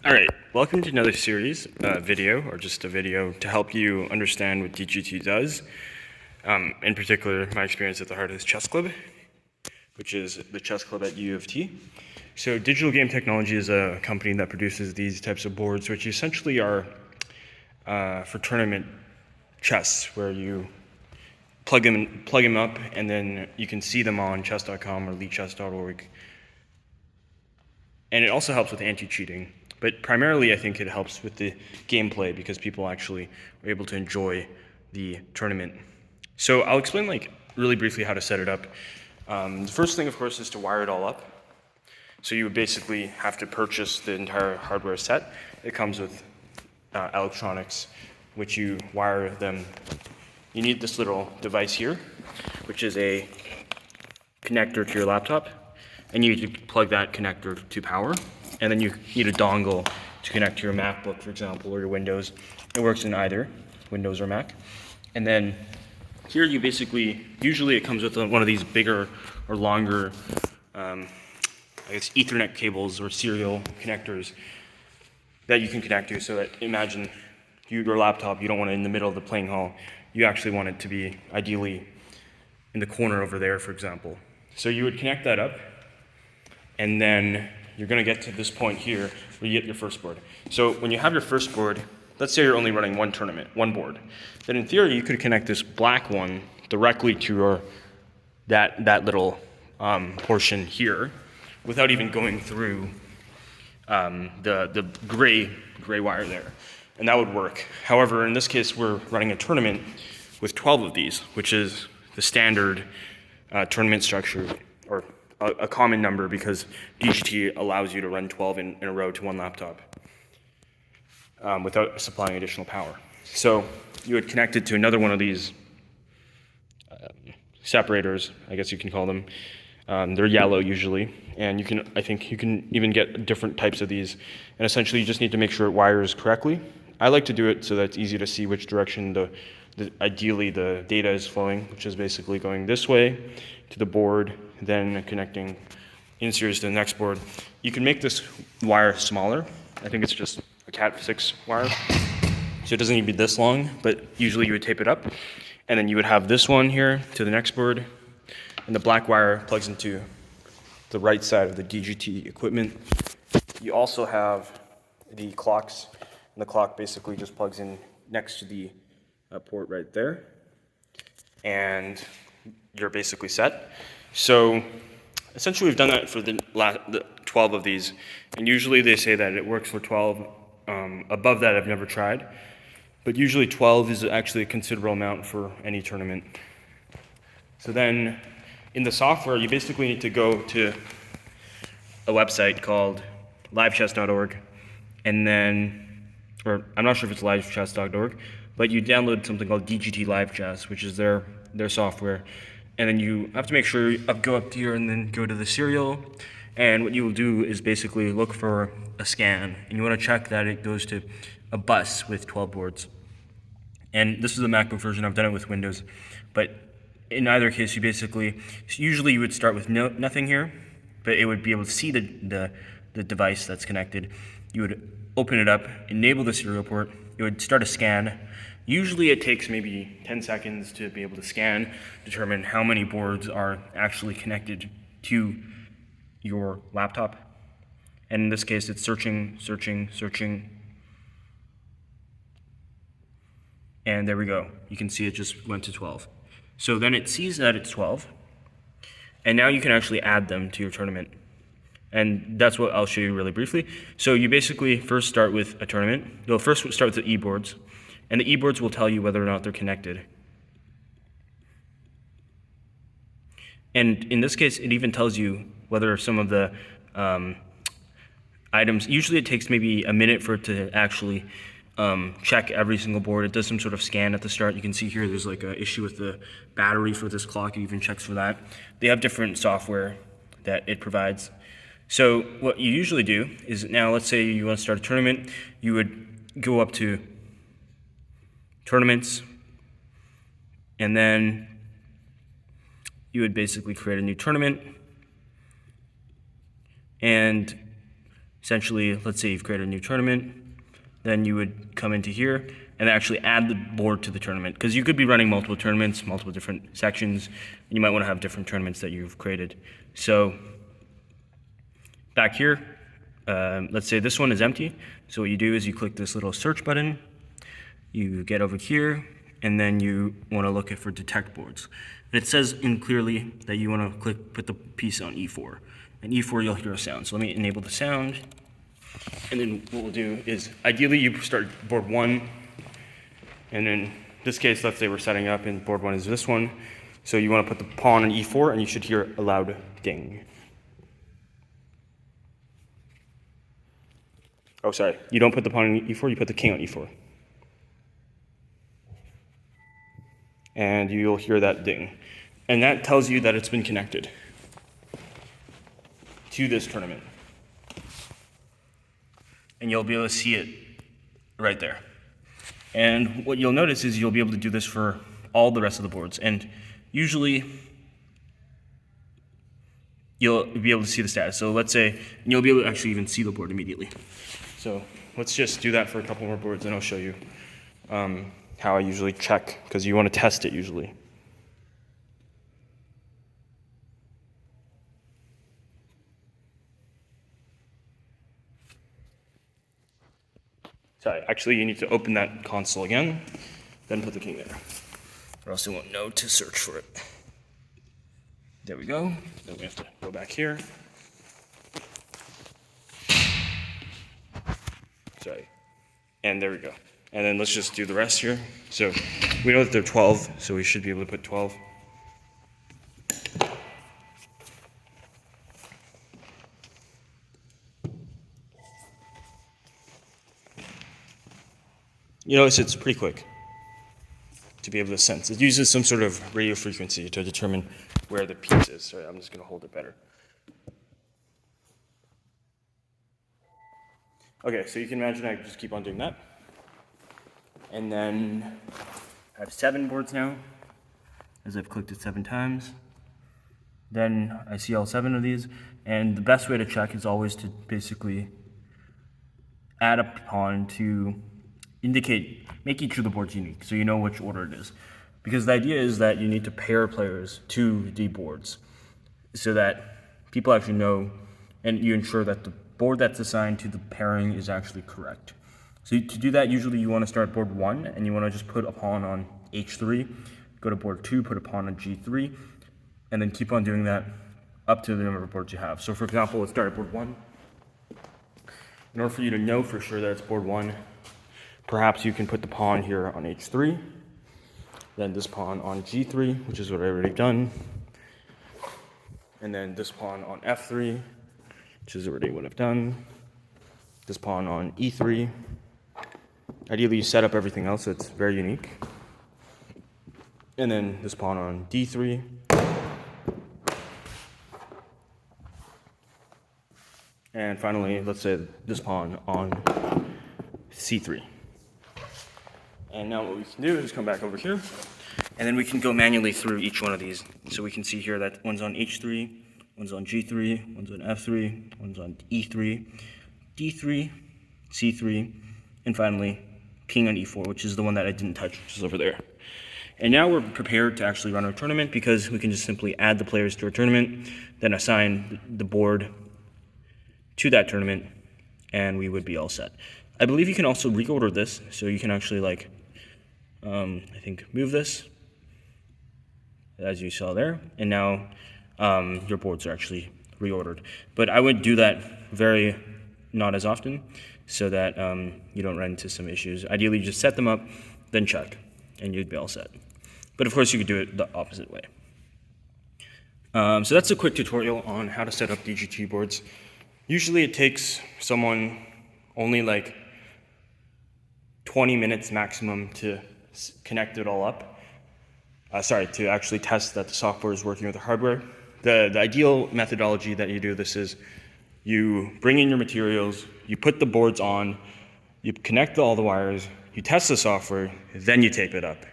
All right, welcome to another series video, or just a video to help you understand what DGT does. In particular, my experience at the heart of this chess club, which is the chess club at U of T. So Digital Game Technology is a company that produces these types of boards, which essentially are for tournament chess, where you plug them up, and then you can see them on chess.com or leechess.org. And it also helps with anti-cheating. But primarily, I think it helps with the gameplay because people actually are able to enjoy the tournament. So I'll explain really briefly how to set it up. The first thing, of course, is to wire it all up. So you would basically have to purchase the entire hardware set. It comes with electronics, which you wire them. You need this little device here, which is a connector to your laptop. And you need to plug that connector to power. And then you need a dongle to connect to your MacBook, for example, or your Windows. It works in either Windows or Mac. And then here you basically, usually it comes with one of these bigger or longer, Ethernet cables or serial connectors that you can connect to. So that, imagine your laptop, you don't want it in the middle of the playing hall. You actually want it to be ideally in the corner over there, for example. So you would connect that up, and then you're going to get to this point here where you get your first board. So when you have your first board, let's say you're only running one tournament, one board. Then in theory, you could connect this black one directly to that little portion here without even going through the gray wire there. And that would work. However, in this case, we're running a tournament with 12 of these, which is the standard tournament structure, or a common number, because DGT allows you to run 12 in a row to one laptop without supplying additional power. So you would connect it to another one of these separators, I guess you can call them. They're yellow usually, and I think you can even get different types of these. And essentially, you just need to make sure it wires correctly. I like to do it so that it's easy to see which direction ideally the data is flowing, which is basically going this way to the board, then connecting in series to the next board. You can make this wire smaller. I think it's just a Cat6 wire, so it doesn't need to be this long, but usually you would tape it up. And then you would have this one here to the next board, and the black wire plugs into the right side of the DGT equipment. You also have the clocks, and the clock basically just plugs in next to the port right there, and you're basically set. So essentially we've done that for the 12 of these, and usually they say that it works for 12. Above that I've never tried, but usually 12 is actually a considerable amount for any tournament. So then in the software, you basically need to go to a website called livechess.org, and then, or I'm not sure if it's livechess.org, but you download something called DGT Live Chess, which is their software. And then you have to make sure you go up here and then go to the serial. And what you will do is basically look for a scan. And you want to check that it goes to a bus with 12 boards. And this is the MacBook version. I've done it with Windows. But in either case, usually you would start with nothing here, but it would be able to see the device that's connected. You would open it up, enable the serial port. It would start a scan. Usually it takes maybe 10 seconds to be able to scan, determine how many boards are actually connected to your laptop. And in this case, it's searching. And there we go. You can see it just went to 12. So then it sees that it's 12. And now you can actually add them to your tournament. And that's what I'll show you really briefly. So you basically first start with a tournament. You'll first start with the e-boards. And the e-boards will tell you whether or not they're connected. And in this case, it even tells you whether some of the items, usually it takes maybe a minute for it to actually check every single board. It does some sort of scan at the start. You can see here there's like an issue with the battery for this clock. It even checks for that. They have different software that it provides. So what you usually do is, now let's say you want to start a tournament, you would go up to tournaments, and then you would basically create a new tournament, and essentially, let's say you've created a new tournament, then you would come into here and actually add the board to the tournament, because you could be running multiple tournaments, multiple different sections, and you might want to have different tournaments that you've created. So back here, let's say this one is empty. So what you do is you click this little search button, you get over here, and then you want to look for detect boards. And it says in clearly that you want to put the piece on E4. And E4 you'll hear a sound. So let me enable the sound. And then what we'll do is, ideally you start board 1, and in this case, let's say we're setting up and board 1 is this one. So you want to put the pawn on E4, and you should hear a loud ding. Oh, sorry, you don't put the pawn on E4, you put the king on E4. And you'll hear that ding. And that tells you that it's been connected to this tournament. And you'll be able to see it right there. And what you'll notice is you'll be able to do this for all the rest of the boards. And usually you'll be able to see the status. So let's say, and you'll be able to actually even see the board immediately. So let's just do that for a couple more boards, and I'll show you how I usually check, because you want to test it usually. Sorry, actually you need to open that console again, then put the king there, or else it won't know to search for it. There we go. Then we have to go back here. Sorry. And there we go. And then let's just do the rest here. So we know that they're 12, so we should be able to put 12. You notice it's pretty quick to be able to sense. It uses some sort of radio frequency to determine where the piece is. Sorry, I'm just going to hold it better. Okay, so you can imagine I just keep on doing that. And then I have 7 boards now, as I've clicked it 7 times. Then I see all 7 of these, and the best way to check is always to basically add a pawn to indicate, make each of the boards unique, so you know which order it is. Because the idea is that you need to pair players to the boards, so that people actually know, and you ensure that the board that's assigned to the pairing is actually correct. So to do that, usually you want to start board 1, and you want to just put a pawn on H3, go to board 2, put a pawn on G3, and then keep on doing that up to the number of boards you have. So for example, let's start at board 1. In order for you to know for sure that it's board 1, perhaps you can put the pawn here on H3, then this pawn on G3, which is what I've already done, and then this pawn on F3, which is already what I've done, this pawn on E3. Ideally, you set up everything else so it's very unique. And then this pawn on D3. And finally, let's say this pawn on C3. And now what we can do is come back over here, and then we can go manually through each one of these. So we can see here that one's on H3, one's on G3, one's on F3, one's on E3, D3, C3, and finally king on E4, which is the one that I didn't touch, which is over there. And now we're prepared to actually run our tournament, because we can just simply add the players to our tournament, then assign the board to that tournament, and we would be all set. I believe you can also reorder this, so you can actually I think move this, as you saw there, and now your boards are actually reordered. But I would do that not as often, so that you don't run into some issues. Ideally, just set them up, then check, and you'd be all set. But of course, you could do it the opposite way. So that's a quick tutorial on how to set up DGT boards. Usually it takes someone only 20 minutes maximum to connect it all up. To actually test that the software is working with the hardware. The ideal methodology that you do this is you bring in your materials, you put the boards on, you connect all the wires, you test the software, then you tape it up,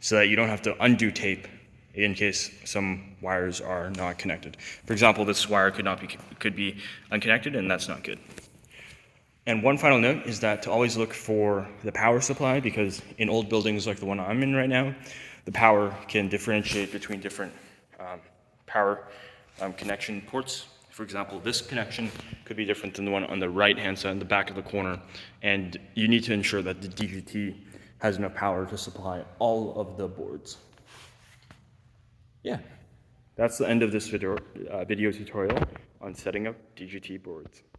so that you don't have to undo tape in case some wires are not connected. For example, this wire could be unconnected, and that's not good. And one final note is that to always look for the power supply, because in old buildings like the one I'm in right now, the power can differentiate between different power connection ports. For example, this connection could be different than the one on the right-hand side in the back of the corner, and you need to ensure that the DGT has enough power to supply all of the boards. Yeah, that's the end of this video tutorial on setting up DGT boards.